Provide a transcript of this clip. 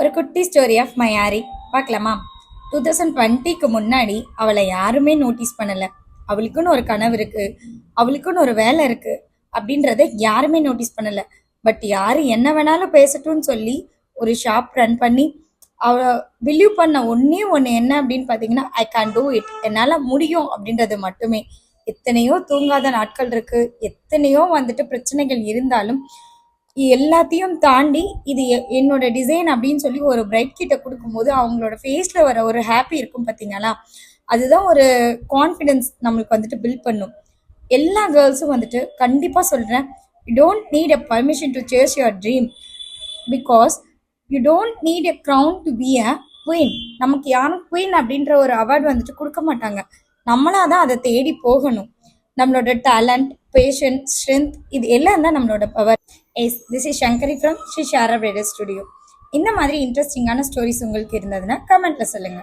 ஒரு குட்டி story of மயாரி பார்க்கலாமா? 2020க்கு முன்னாடி அவளை யாருமே நோட்டீஸ் பண்ணல. அவளுக்குன்னு ஒரு கனவு இருக்கு, அவளுக்குன்னு ஒரு வேலை இருக்கு அப்படின்றத யாருமே நோட்டீஸ் பண்ணல. பட் யாரு என்ன வேணாலும் பேசட்டும்னு சொல்லி ஒரு ஷாப் ரன் பண்ணி அவ பிலீவ் பண்ண ஒன்னே ஒன்று என்ன அப்படின்னு பார்த்தீங்கன்னா, ஐ கேன் டூ இட், என்னால் முடியும் அப்படின்றது மட்டுமே. எத்தனையோ தூங்காத நாட்கள் இருக்கு, எத்தனையோ பிரச்சனைகள் இருந்தாலும் எல்லாத்தையும் தாண்டி இது என்னோட டிசைன் அப்படின்னு சொல்லி ஒரு பிரைட் கிட்ட கொடுக்கும்போது அவங்களோட ஃபேஸ்ல வர ஒரு ஹாப்பி இருக்கும் பார்த்தீங்களா? அதுதான் ஒரு கான்ஃபிடென்ஸ் நம்மளுக்கு பில்ட் பண்ணும். எல்லா கேர்ள்ஸும் கண்டிப்பாக சொல்கிறேன், you don't need a permission to chase your dream, because you don't need a crown to be a queen. நமக்கு யாரும் குயின் அப்படின்ற ஒரு அவார்டு கொடுக்க மாட்டாங்க. நம்மளாக தான் அதை தேடி போகணும். நம்மளோட டேலண்ட், பேஷன்ஸ், ஸ்ட்ரென்த், இது எல்லாம் தான் நம்மளோட power. Yes, this is Sankari from Sri Shara bridal studio. இந்த மாதிரி இன்ட்ரெஸ்டிங்கான ஸ்டோரிஸ் உங்களுக்கு இருந்ததுன்னா கமெண்ட்ல சொல்லுங்க.